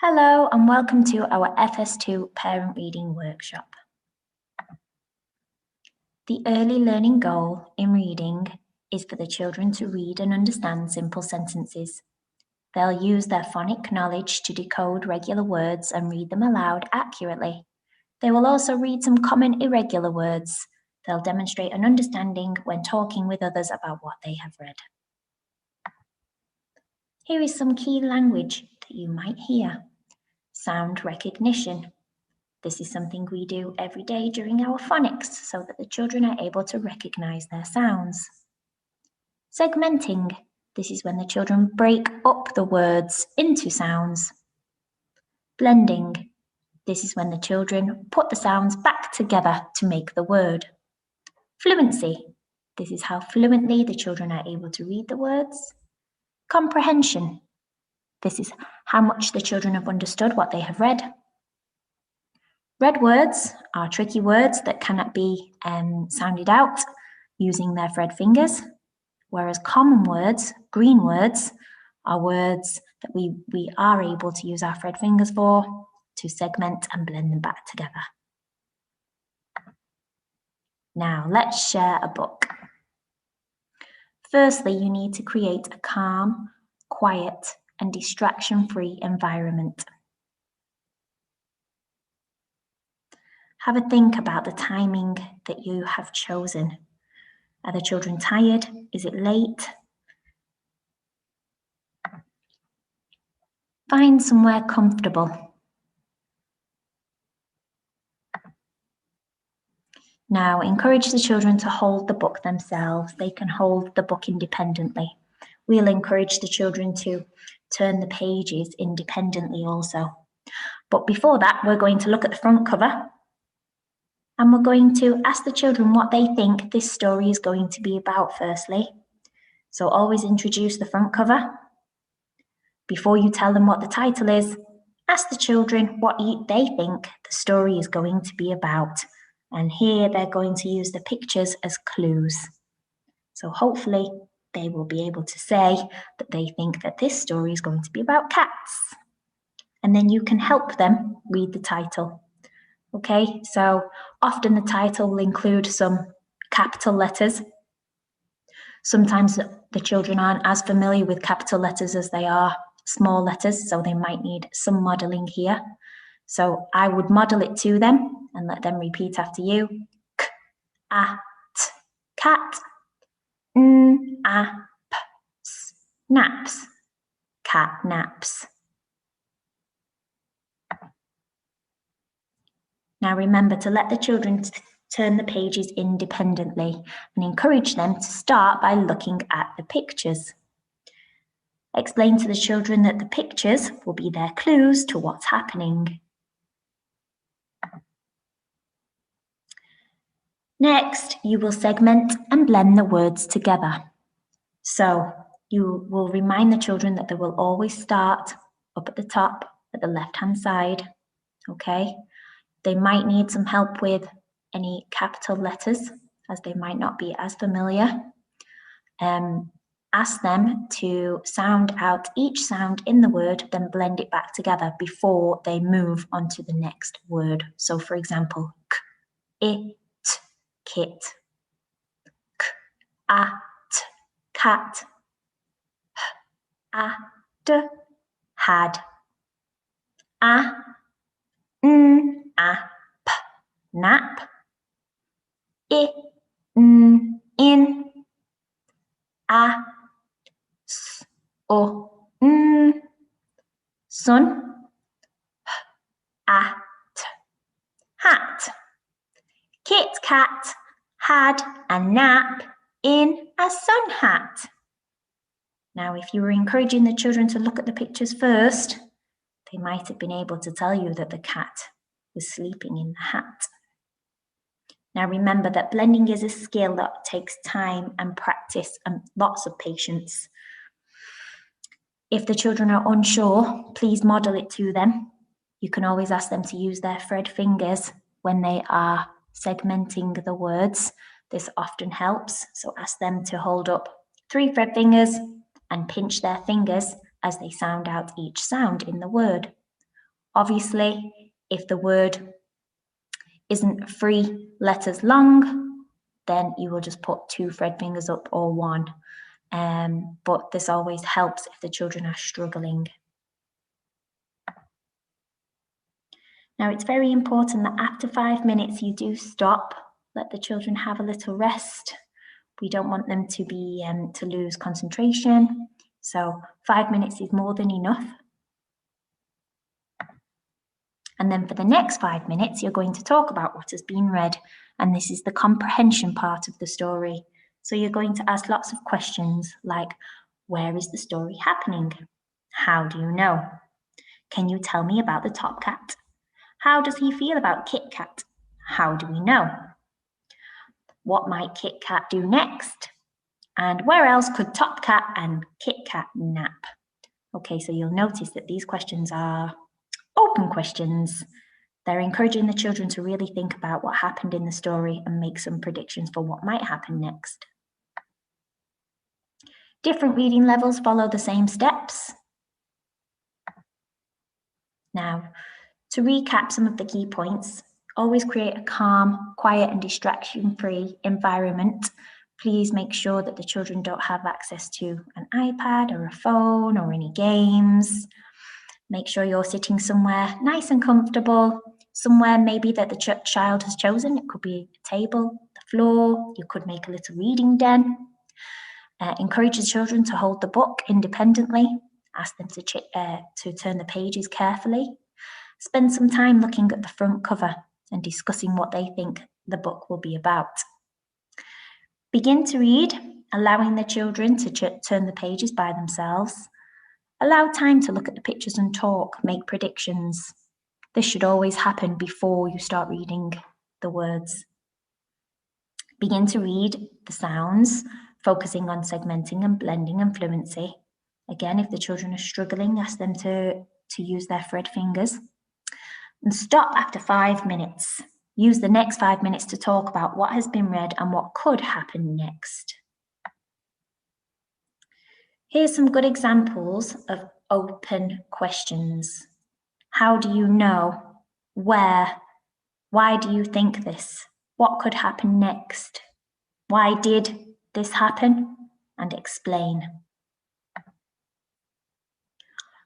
Hello and welcome to our FS2 parent reading workshop. The early learning goal in reading is for the children to read and understand simple sentences. They'll use their phonic knowledge to decode regular words and read them aloud accurately. They will also read some common irregular words. They'll demonstrate an understanding when talking with others about what they have read. Here is some key language that you might hear. Sound recognition. This is something we do every day during our phonics so that the children are able to recognize their sounds. Segmenting. This is when the children break up the words into sounds. Blending. This is when the children put the sounds back together to make the word. Fluency. This is how fluently the children are able to read the words. Comprehension. This is how much the children have understood what they have read. Red words are tricky words that cannot be sounded out using their red fingers, whereas common words, green words, are words that we are able to use our red fingers for to segment and blend them back together. Now let's share a book. Firstly, you need to create a calm, quiet, and distraction-free environment. Have a think about the timing that you have chosen. Are the children tired? Is it late? Find somewhere comfortable. Now, encourage the children to hold the book themselves. They can hold the book independently. We'll encourage the children to turn the pages independently also. But before that, we're going to look at the front cover. And we're going to ask the children what they think this story is going to be about firstly. So always introduce the front cover. Before you tell them what the title is, ask the children what they think the story is going to be about. And here they're going to use the pictures as clues. So hopefully they will be able to say that they think that this story is going to be about cats. And then you can help them read the title. Okay, so often the title will include some capital letters. Sometimes the children aren't as familiar with capital letters as they are small letters, so they might need some modelling here. So I would model it to them and let them repeat after you. K, a, t, cat. N, a, p, s, naps. Cat naps. Now remember to let the children turn the pages independently and encourage them to start by looking at the pictures. Explain to the children that the pictures will be their clues to what's happening. Next, you will segment and blend the words together. So you will remind the children that they will always start up at the top at the left-hand side, okay? They might need some help with any capital letters as they might not be as familiar. Ask them to sound out each sound in the word, then blend it back together before they move on to the next word. So for example, k, it, kit, k, a, t, cat, h, a, d, had, a, n, a, p, nap, I, n, in, a, s, o, n, sun, h, a, t, hat. Kit Kat had a nap in a sun hat. Now, if you were encouraging the children to look at the pictures first, they might have been able to tell you that the cat was sleeping in the hat. Now, remember that blending is a skill that takes time and practice and lots of patience. If the children are unsure, please model it to them. You can always ask them to use their red fingers when they are segmenting the words. This often helps, so ask them to hold up 3 red fingers and pinch their fingers as they sound out each sound in the word. Obviously, if the word isn't 3 letters long, then you will just put 2 thread fingers up or 1. But this always helps if the children are struggling. Now, it's very important that after 5 minutes you do stop, let the children have a little rest. We don't want them to be to lose concentration. So 5 minutes is more than enough. And then for the next 5 minutes, you're going to talk about what has been read. And this is the comprehension part of the story. So you're going to ask lots of questions like, where is the story happening? How do you know? Can you tell me about the top cat? How does he feel about Kit Kat? How do we know? What might Kit Kat do next? And where else could Top Cat and Kit Kat nap? Okay, so you'll notice that these questions are open questions. They're encouraging the children to really think about what happened in the story and make some predictions for what might happen next. Different reading levels follow the same steps. Now, to recap some of the key points, always create a calm, quiet and distraction-free environment. Please make sure that the children don't have access to an iPad or a phone or any games. Make sure you're sitting somewhere nice and comfortable, somewhere maybe that the child has chosen. It could be a table, the floor, you could make a little reading den. Encourage the children to hold the book independently. Ask them to turn the pages carefully. Spend some time looking at the front cover and discussing what they think the book will be about. Begin to read, allowing the children to turn the pages by themselves. Allow time to look at the pictures and talk, make predictions. This should always happen before you start reading the words. Begin to read the sounds, focusing on segmenting and blending and fluency. Again, if the children are struggling, ask them to use their thread fingers. And stop after 5 minutes. Use the next 5 minutes to talk about what has been read and what could happen next. Here's some good examples of open questions. How do you know? Where? Why do you think this? What could happen next? Why did this happen? And explain.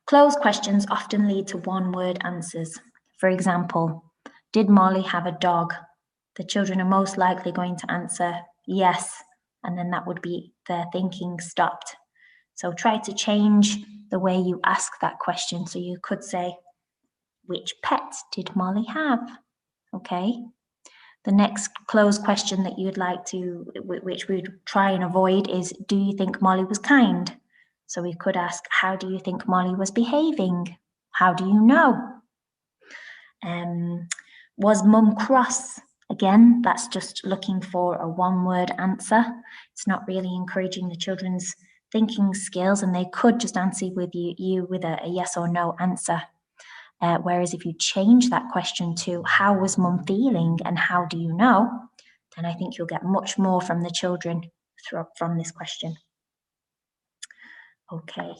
Closed questions often lead to one-word answers. For example, did Molly have a dog? The children are most likely going to answer yes, and then that would be their thinking stopped. So try to change the way you ask that question. So you could say, which pet did Molly have? Okay. The next closed question that you'd like to, which we'd try and avoid, is, do you think Molly was kind? So we could ask, how do you think Molly was behaving? How do you know? Was Mum cross? Again, that's just looking for a one-word answer. It's not really encouraging the children's thinking skills, and they could just answer with you with a yes or no answer. Whereas if you change that question to, how was Mum feeling and how do you know? Then I think you'll get much more from the children from this question. Okay.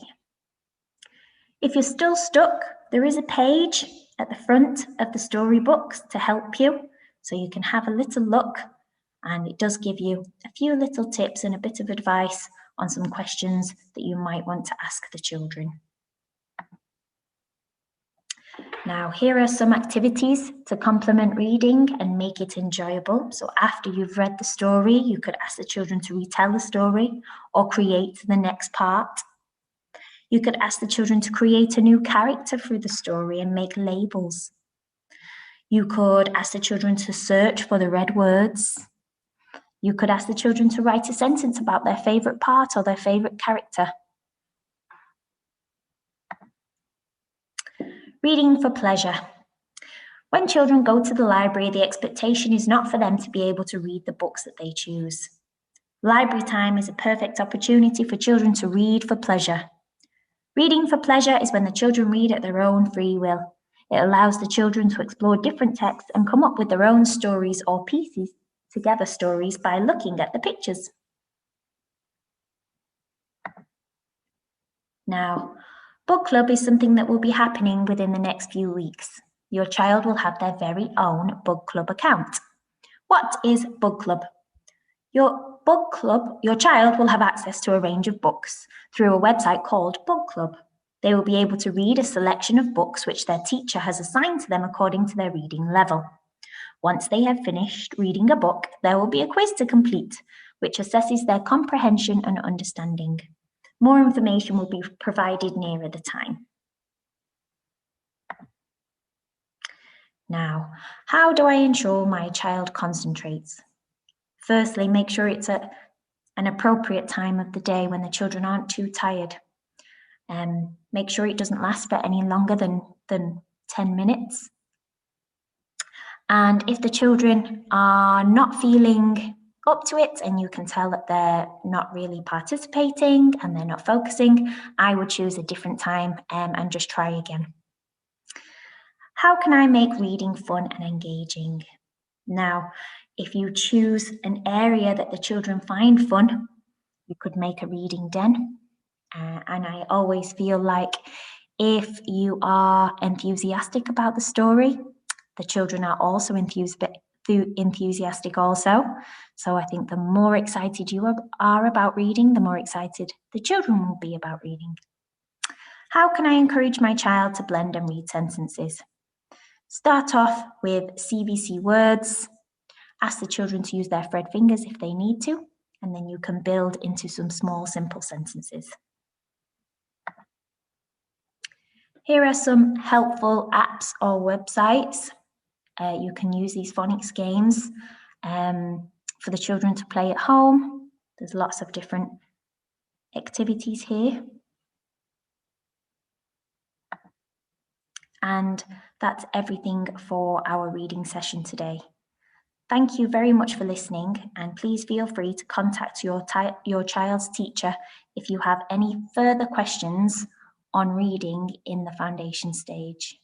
If you're still stuck, there is a page at the front of the storybooks to help you. So you can have a little look, and it does give you a few little tips and a bit of advice on some questions that you might want to ask the children. Now, here are some activities to complement reading and make it enjoyable. So after you've read the story, you could ask the children to retell the story or create the next part. You could ask the children to create a new character through the story and make labels. You could ask the children to search for the read words. You could ask the children to write a sentence about their favourite part or their favourite character. Reading for pleasure. When children go to the library, the expectation is not for them to be able to read the books that they choose. Library time is a perfect opportunity for children to read for pleasure. Reading for pleasure is when the children read at their own free will. It allows the children to explore different texts and come up with their own stories or pieces together stories by looking at the pictures. Now, Book club is something that will be happening within the next few weeks. Your child will have their very own book club account. What is book club? Your child will have access to a range of books through a website called Book Club. They will be able to read a selection of books which their teacher has assigned to them according to their reading level. Once they have finished reading a book, there will be a quiz to complete, which assesses their comprehension and understanding. More information will be provided nearer the time. Now, how do I ensure my child concentrates? Firstly, make sure it's at an appropriate time of the day when the children aren't too tired. Make sure it doesn't last for any longer than 10 minutes. And if the children are not feeling up to it and you can tell that they're not really participating and they're not focusing, I would choose a different time and just try again. How can I make reading fun and engaging? Now, if you choose an area that the children find fun, you could make a reading den. And I always feel like if you are enthusiastic about the story, the children are also enthusiastic also. So I think the more excited you are about reading, the more excited the children will be about reading. How can I encourage my child to blend and read sentences? Start off with CVC words. Ask the children to use their thread fingers if they need to, and then you can build into some small, simple sentences. Here are some helpful apps or websites. You can use these phonics games for the children to play at home. There's lots of different activities here. And that's everything for our reading session today. Thank you very much for listening, and please feel free to contact your child's teacher if you have any further questions on reading in the foundation stage.